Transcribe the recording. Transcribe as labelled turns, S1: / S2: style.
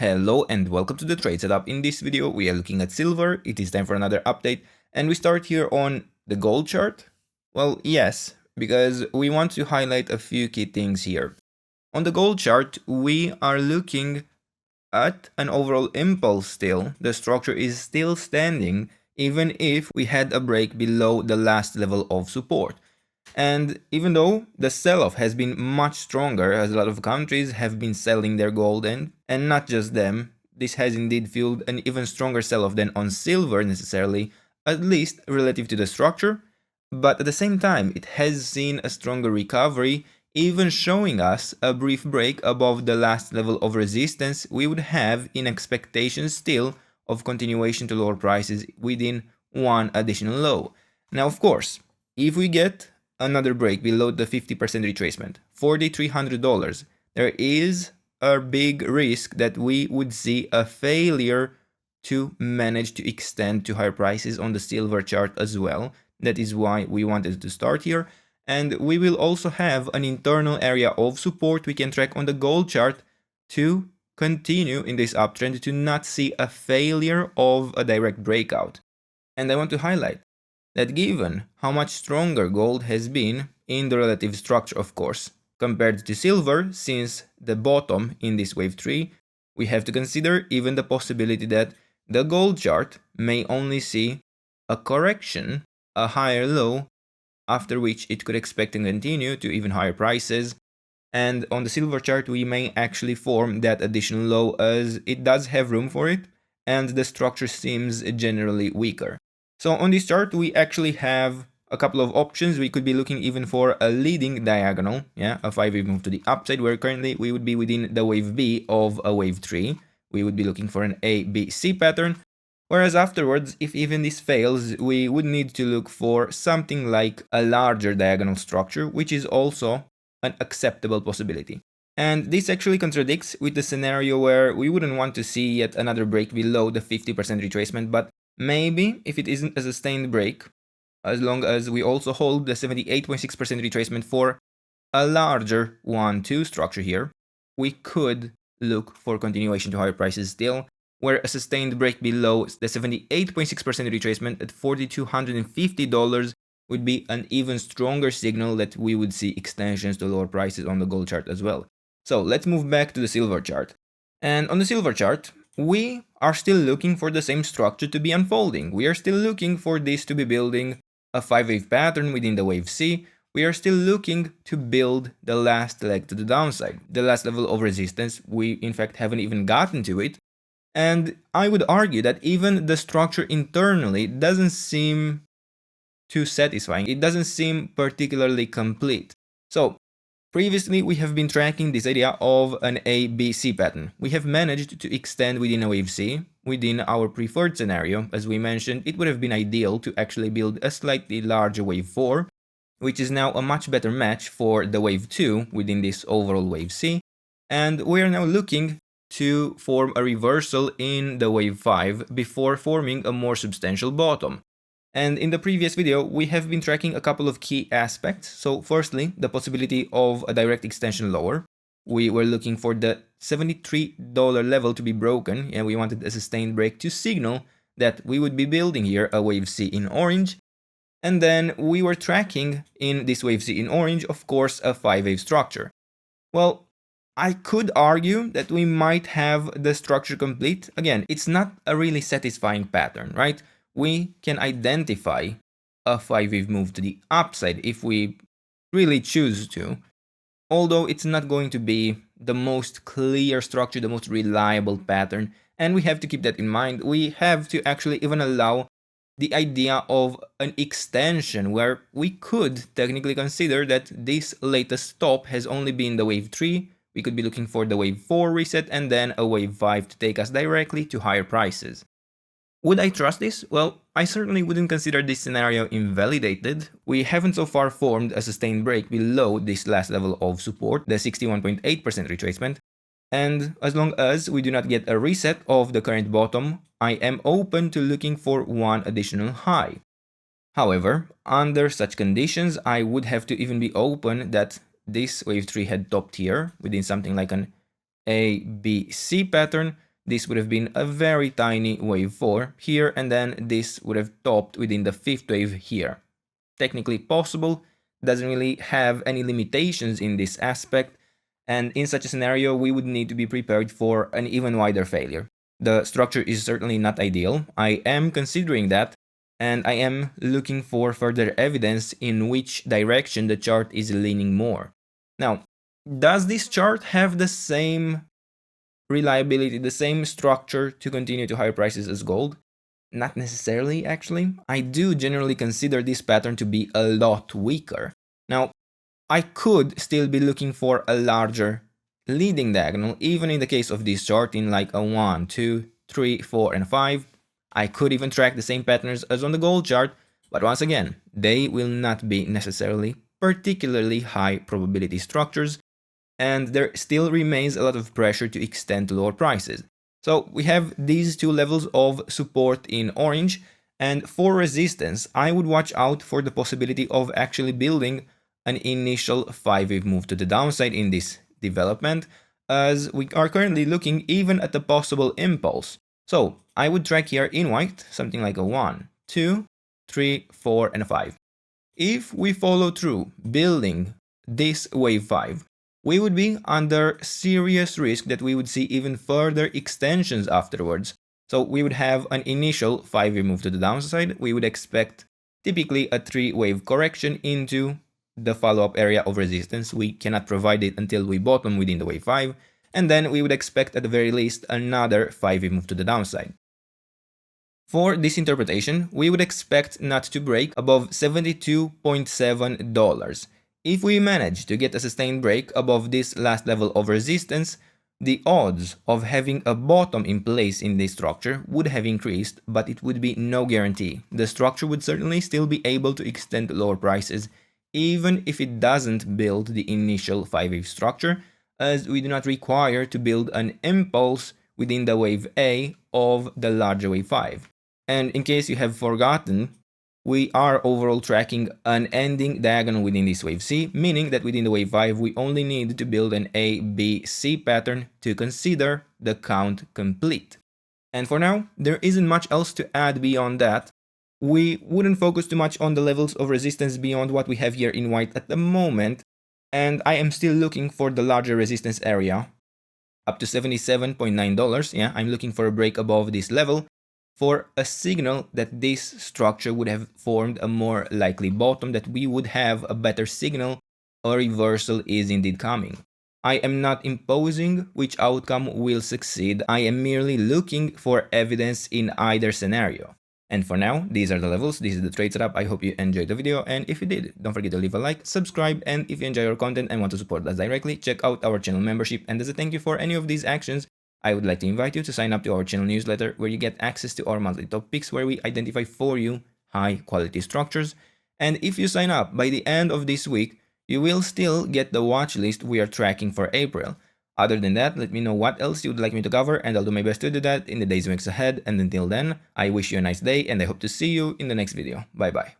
S1: Hello and welcome to the trade setup. In this video we are looking at silver. It is time for another update and we start here on the gold chart. Well, yes, because we want to highlight a few key things here. On the gold chart we are looking at an overall impulse still. The structure is still standing even if we had a break below the last level of support. And even though the sell-off has been much stronger, as a lot of countries have been selling their gold, and not just them, this has indeed fueled an even stronger sell-off than on silver necessarily, at least relative to the structure. But at the same time, it has seen a stronger recovery, even showing us a brief break above the last level of resistance we would have in expectation still of continuation to lower prices within one additional low. Now, of course, if we get another break below the 50% retracement, $4,300, there is a big risk that we would see a failure to manage to extend to higher prices on the silver chart as well. That is why we wanted to start here. And we will also have an internal area of support we can track on the gold chart to continue in this uptrend, to not see a failure of a direct breakout. And I want to highlight that given how much stronger gold has been in the relative structure, of course, compared to silver since the bottom in this wave 3, we have to consider even the possibility that the gold chart may only see a correction, a higher low, after which it could expect to continue to even higher prices. And on the silver chart, we may actually form that additional low, as it does have room for it, and the structure seems generally weaker. So on this chart, we actually have a couple of options. We could be looking even for a leading diagonal, a 5-wave move to the upside, where currently we would be within the wave B of a wave 3. We would be looking for an A, B, C pattern. Whereas afterwards, if even this fails, we would need to look for something like a larger diagonal structure, which is also an acceptable possibility. And this actually contradicts with the scenario where we wouldn't want to see yet another break below the 50% retracement, but maybe if it isn't a sustained break, as long as we also hold the 78.6% retracement for a larger 1-2 structure here, we could look for continuation to higher prices still, where a sustained break below the 78.6% retracement at $4,250 would be an even stronger signal that we would see extensions to lower prices on the gold chart as well. So let's move back to the silver chart. And on the silver chart, we are still looking for the same structure to be unfolding. We are still looking for this to be building a 5-wave pattern within the wave C. We are still looking to build the last leg to the downside, the last level of resistance. We in fact haven't even gotten to it. And I would argue that even the structure internally doesn't seem too satisfying. It doesn't seem particularly complete. So previously, we have been tracking this idea of an A-B-C pattern. We have managed to extend within a wave C. Within our preferred scenario, as we mentioned, it would have been ideal to actually build a slightly larger wave 4, which is now a much better match for the wave 2 within this overall wave C. And we are now looking to form a reversal in the wave 5 before forming a more substantial bottom. And in the previous video, we have been tracking a couple of key aspects. So firstly, the possibility of a direct extension lower. We were looking for the $73 level to be broken, and we wanted a sustained break to signal that we would be building here a wave C in orange. And then we were tracking in this wave C in orange, of course, a 5-wave structure. Well, I could argue that we might have the structure complete. Again, it's not a really satisfying pattern, right? We can identify a 5-wave move to the upside if we really choose to, although it's not going to be the most clear structure, the most reliable pattern, and we have to keep that in mind. We have to actually even allow the idea of an extension where we could technically consider that this latest stop has only been the wave 3. We could be looking for the wave 4 reset and then a wave 5 to take us directly to higher prices. Would I trust this? Well, I certainly wouldn't consider this scenario invalidated. We haven't so far formed a sustained break below this last level of support, the 61.8% retracement. And as long as we do not get a reset of the current bottom, I am open to looking for one additional high. However, under such conditions, I would have to even be open that this wave 3 had topped here within something like an A, B, C pattern this would have been a very tiny wave 4 here, and then this would have topped within the 5th wave here. Technically possible, doesn't really have any limitations in this aspect, and in such a scenario we would need to be prepared for an even wider failure. The structure is certainly not ideal, I am considering that, and I am looking for further evidence in which direction the chart is leaning more. Now, does this chart have the same reliability, the same structure to continue to higher prices as gold? Not necessarily, actually. I do generally consider this pattern to be a lot weaker. Now, I could still be looking for a larger leading diagonal, even in the case of this chart in like a 1, 2, 3, 4, and 5. I could even track the same patterns as on the gold chart, but once again, they will not be necessarily particularly high probability structures, and there still remains a lot of pressure to extend to lower prices. So we have these two levels of support in orange, and for resistance, I would watch out for the possibility of actually building an initial 5-wave move to the downside in this development, as we are currently looking even at the possible impulse. So I would track here in white something like a 1, 2, 3, 4, and a 5. If we follow through building this wave 5, we would be under serious risk that we would see even further extensions afterwards. So we would have an initial 5-wave move to the downside. We would expect typically a 3-wave correction into the follow-up area of resistance. We cannot provide it until we bottom within the wave 5. And then we would expect at the very least another 5-wave move to the downside. For this interpretation, we would expect not to break above $72.7. If we manage to get a sustained break above this last level of resistance, the odds of having a bottom in place in this structure would have increased, but it would be no guarantee. The structure would certainly still be able to extend lower prices, even if it doesn't build the initial 5-wave structure, as we do not require to build an impulse within the wave A of the larger wave 5. And in case you have forgotten, we are overall tracking an ending diagonal within this wave C, meaning that within the wave 5 we only need to build an A, B, C pattern to consider the count complete. And for now, there isn't much else to add beyond that. We wouldn't focus too much on the levels of resistance beyond what we have here in white at the moment, and I am still looking for the larger resistance area, up to $77.9, yeah, I'm looking for a break above this level, for a signal that this structure would have formed a more likely bottom, that we would have a better signal a reversal is indeed coming. I am not imposing which outcome will succeed, I am merely looking for evidence in either scenario. And for now, these are the levels, this is the trade setup. I hope you enjoyed the video, and if you did, don't forget to leave a like, subscribe, and if you enjoy our content and want to support us directly, check out our channel membership. And as a thank you for any of these actions, I would like to invite you to sign up to our channel newsletter, where you get access to our monthly top picks, where we identify for you high quality structures. And if you sign up by the end of this week, you will still get the watch list we are tracking for April. Other than that, let me know what else you would like me to cover, and I'll do my best to do that in the days and weeks ahead. And until then, I wish you a nice day, and I hope to see you in the next video. Bye bye.